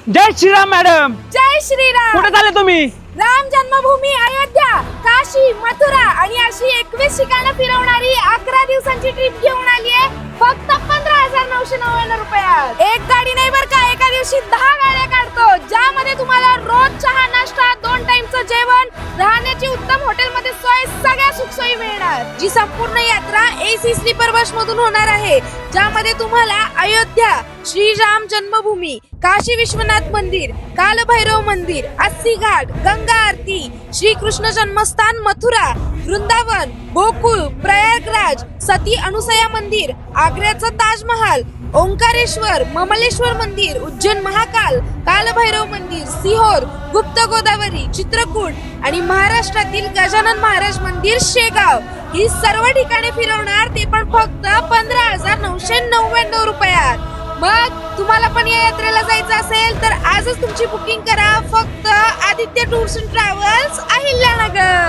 जय Shriram madam. जय श्रीराम. कुठे चालले तुम्ही? राम जन्मभूमी, अयोध्या, काशी, मथुरा आणि अशी 21 ठिकाणं फिरवणारी 11 दिवसांची ट्रिप घेऊन आली आहे फक्त 15,999 रुपयात. एक गाडी नाही बरं का, एका दिवशी 10 गाड्या काढतो, ज्यामध्ये तुम्हाला रोज चहा, नाश्ता, 2 टाइमचं जेवण, राहण्याची उत्तम हॉटेलमध्ये सोय, सगळ्या सुखसोयी मिळणार. जी संपूर्ण यात्रा AC स्लीपर बस मधून होणार आहे, ज्यामध्ये तुम्हाला अयोध्या, श्रीराम जन्मभूमी, काशी विश्वनाथ मंदिर, कालभैरव मंदिर, अस्सी घाट, गंगा आरती, श्री कृष्ण जन्मस्थान मथुरा, वृंदावन, गोकुळ, प्रयागराज, सती अनुसया मंदिर, आग्र्याचा ताजमहाल, ओंकारेश्वर, ममलेश्वर मंदिर, उज्जैन महाकाल, कालभैरव मंदिर, सिहोर, गुप्त गोदावरी, चित्रकूट आणि महाराष्ट्रातील गजानन महाराज मंदिर शेगाव ही सर्व ठिकाणे फिरवणार, ते पण फक्त 15,999 रुपयात. मग तुम्हाला पण या यात्रेला जायचं असेल तर आजच तुमची बुकिंग करा फक्त Aditya tours and travels, Ahilyanagar.